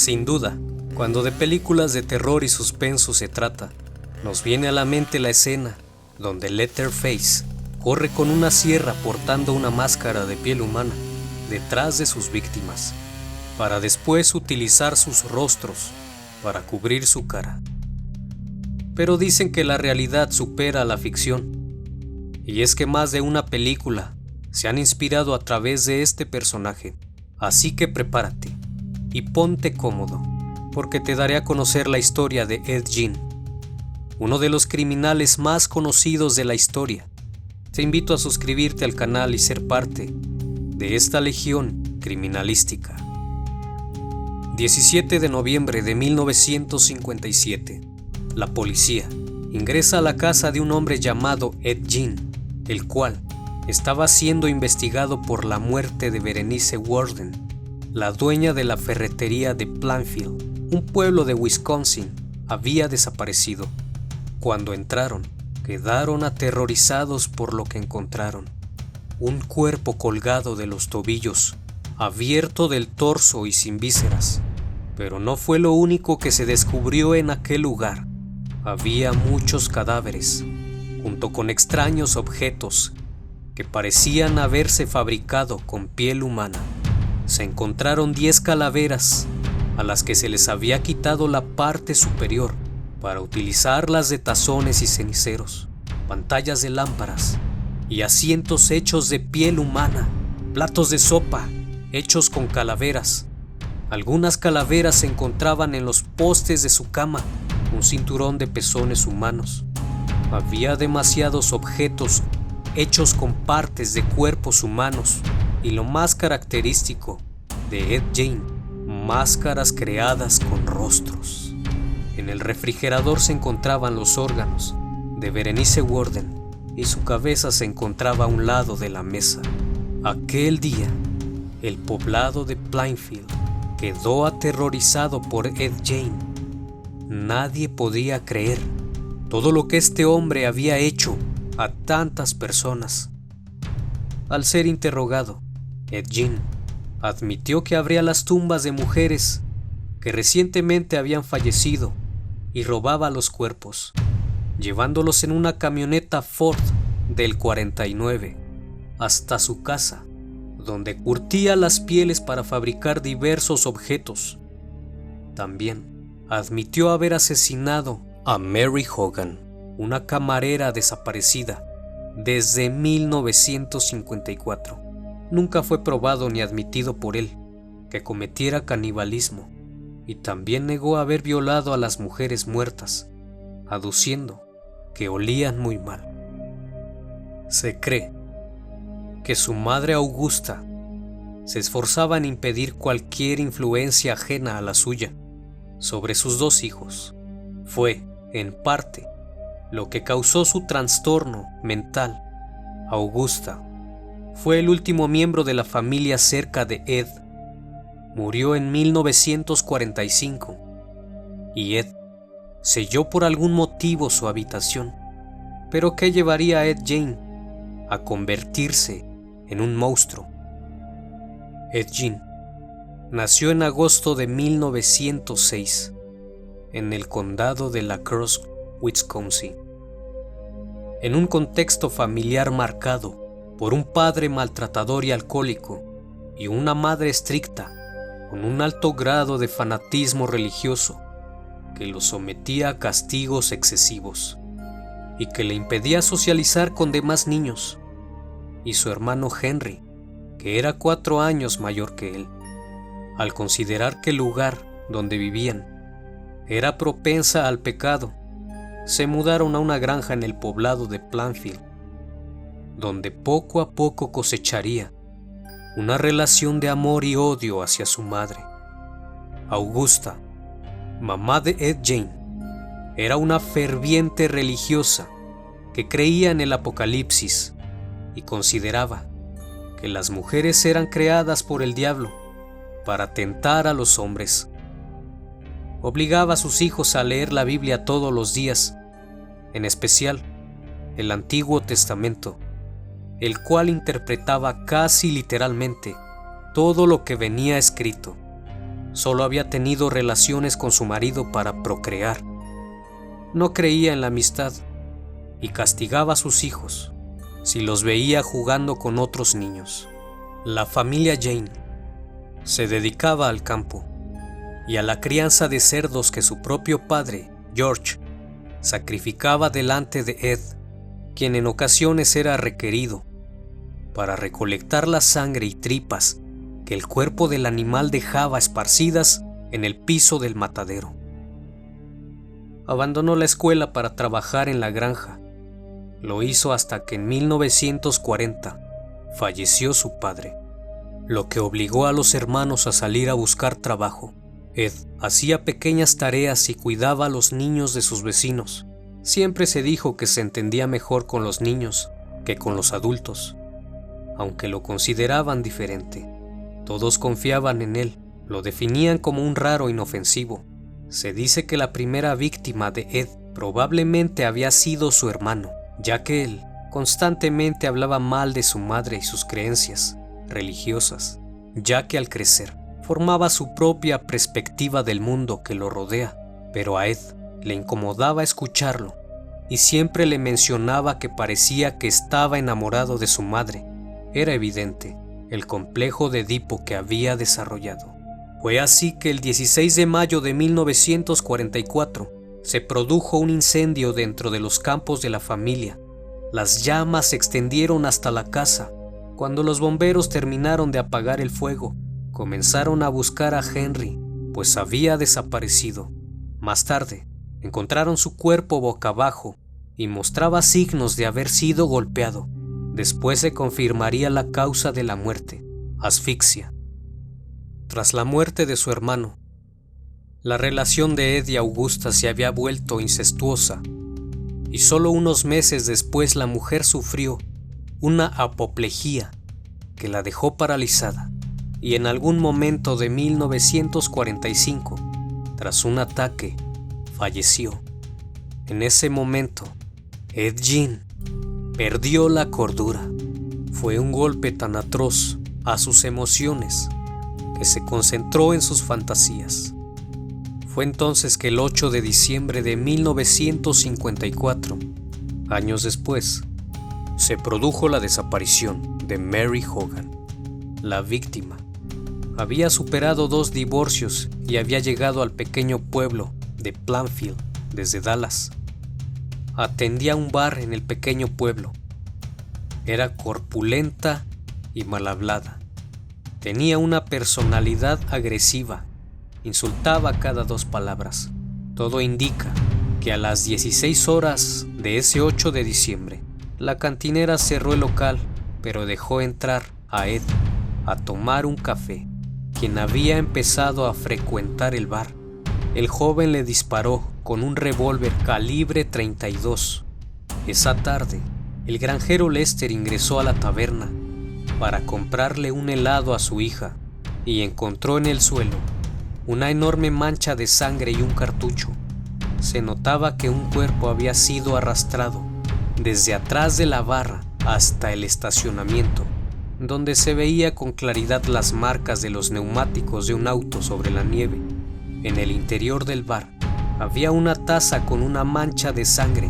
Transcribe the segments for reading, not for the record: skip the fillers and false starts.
Sin duda, cuando de películas de terror y suspenso se trata, nos viene a la mente la escena donde Leatherface corre con una sierra portando una máscara de piel humana detrás de sus víctimas, para después utilizar sus rostros para cubrir su cara. Pero dicen que la realidad supera a la ficción, y es que más de una película se han inspirado a través de este personaje, así que prepárate y ponte cómodo, porque te daré a conocer la historia de Ed Gein, uno de los criminales más conocidos de la historia. Te invito a suscribirte al canal y ser parte de esta legión criminalística. 17 de noviembre de 1957, la policía ingresa a la casa de un hombre llamado Ed Gein, el cual estaba siendo investigado por la muerte de Berenice Worden, la dueña de la ferretería de Plainfield, un pueblo de Wisconsin. Había desaparecido. Cuando entraron, quedaron aterrorizados por lo que encontraron: un cuerpo colgado de los tobillos, abierto del torso y sin vísceras. Pero no fue lo único que se descubrió en aquel lugar. Había muchos cadáveres, junto con extraños objetos que parecían haberse fabricado con piel humana. Se encontraron 10 calaveras a las que se les había quitado la parte superior para utilizarlas de tazones y ceniceros, pantallas de lámparas y asientos hechos de piel humana, platos de sopa hechos con calaveras. Algunas calaveras se encontraban en los postes de su cama, un cinturón de pezones humanos. Había demasiados objetos hechos con partes de cuerpos humanos y, lo más característico de Ed Gein, máscaras creadas con rostros. En el refrigerador se encontraban los órganos de Berenice Worden y su cabeza se encontraba a un lado de la mesa. Aquel día, el poblado de Plainfield quedó aterrorizado por Ed Gein. Nadie podía creer todo lo que este hombre había hecho a tantas personas. Al ser interrogado, Ed Gein admitió que abría las tumbas de mujeres que recientemente habían fallecido y robaba los cuerpos, llevándolos en una camioneta Ford del 49 hasta su casa, donde curtía las pieles para fabricar diversos objetos. También admitió haber asesinado a Mary Hogan, una camarera desaparecida desde 1954. Nunca fue probado ni admitido por él que cometiera canibalismo, y también negó haber violado a las mujeres muertas, aduciendo que olían muy mal. Se cree que su madre Augusta se esforzaba en impedir cualquier influencia ajena a la suya sobre sus 2 hijos. Fue, en parte, lo que causó su trastorno mental. Augusta fue el último miembro de la familia cerca de Ed. Murió en 1945 y Ed selló por algún motivo su habitación. ¿Pero qué llevaría a Ed Gein a convertirse en un monstruo? Ed Gein nació en agosto de 1906 en el condado de La Crosse, Wisconsin, en un contexto familiar marcado por un padre maltratador y alcohólico y una madre estricta con un alto grado de fanatismo religioso que lo sometía a castigos excesivos y que le impedía socializar con demás niños, y su hermano Henry, que era 4 años mayor que él. Al considerar que el lugar donde vivían era propensa al pecado, se mudaron a una granja en el poblado de Plainfield, donde poco a poco cosecharía una relación de amor y odio hacia su madre. Augusta, mamá de Ed Gein, era una ferviente religiosa que creía en el apocalipsis y consideraba que las mujeres eran creadas por el diablo para tentar a los hombres. Obligaba a sus hijos a leer la Biblia todos los días, en especial el Antiguo Testamento, el cual interpretaba casi literalmente todo lo que venía escrito. solo había tenido relaciones con su marido para procrear. No creía en la amistad y castigaba a sus hijos si los veía jugando con otros niños. La familia Jane se dedicaba al campo y a la crianza de cerdos que su propio padre, George, sacrificaba delante de Ed, quien en ocasiones era requerido para recolectar la sangre y tripas que el cuerpo del animal dejaba esparcidas en el piso del matadero. Abandonó la escuela para trabajar en la granja. Lo hizo hasta que en 1940 falleció su padre, lo que obligó a los hermanos a salir a buscar trabajo. Ed hacía pequeñas tareas y cuidaba a los niños de sus vecinos. Siempre se dijo que se entendía mejor con los niños que con los adultos, aunque lo consideraban diferente. Todos confiaban en él, lo definían como un raro inofensivo. Se dice que la primera víctima de Ed probablemente había sido su hermano, ya que él constantemente hablaba mal de su madre y sus creencias religiosas, ya que al crecer formaba su propia perspectiva del mundo que lo rodea, pero a Ed le incomodaba escucharlo y siempre le mencionaba que parecía que estaba enamorado de su madre. Era evidente el complejo de Edipo que había desarrollado. Fue así que el 16 de mayo de 1944 se produjo un incendio dentro de los campos de la familia. Las llamas se extendieron hasta la casa. Cuando los bomberos terminaron de apagar el fuego, comenzaron a buscar a Henry, pues había desaparecido. Más tarde, encontraron su cuerpo boca abajo y mostraba signos de haber sido golpeado. Después se confirmaría la causa de la muerte: asfixia. Tras la muerte de su hermano, la relación de Ed y Augusta se había vuelto incestuosa, y solo unos meses después la mujer sufrió una apoplejía que la dejó paralizada, y en algún momento de 1945, tras un ataque, falleció. En ese momento, Ed Gein perdió la cordura. Fue un golpe tan atroz a sus emociones que se concentró en sus fantasías. Fue entonces que el 8 de diciembre de 1954, años después, se produjo la desaparición de Mary Hogan. La víctima había superado 2 divorcios y había llegado al pequeño pueblo de Plainfield desde Dallas. Atendía un bar en el pequeño pueblo. Era corpulenta y mal hablada. Tenía una personalidad agresiva. Insultaba cada 2 palabras. Todo indica que a las 16 horas de ese 8 de diciembre, la cantinera cerró el local, pero dejó entrar a Ed a tomar un café, quien había empezado a frecuentar el bar. El joven le disparó con un revólver calibre 32. Esa tarde, el granjero Lester ingresó a la taberna para comprarle un helado a su hija y encontró en el suelo una enorme mancha de sangre y un cartucho. Se notaba que un cuerpo había sido arrastrado desde atrás de la barra hasta el estacionamiento, donde se veía con claridad las marcas de los neumáticos de un auto sobre la nieve. En el interior del bar había una taza con una mancha de sangre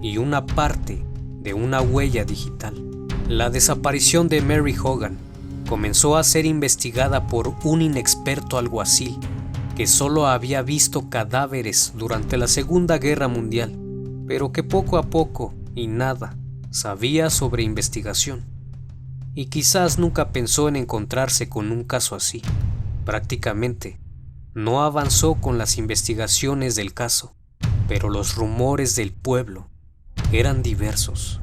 y una parte de una huella digital. La desaparición de Mary Hogan comenzó a ser investigada por un inexperto alguacil que solo había visto cadáveres durante la Segunda Guerra Mundial, pero que poco a poco y nada sabía sobre investigación. Y quizás nunca pensó en encontrarse con un caso así. Prácticamente no avanzó con las investigaciones del caso, pero los rumores del pueblo eran diversos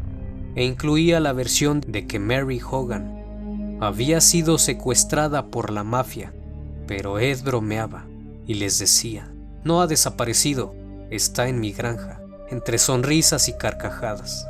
e incluía la versión de que Mary Hogan había sido secuestrada por la mafia, pero Ed bromeaba y les decía: no ha desaparecido, está en mi granja, entre sonrisas y carcajadas.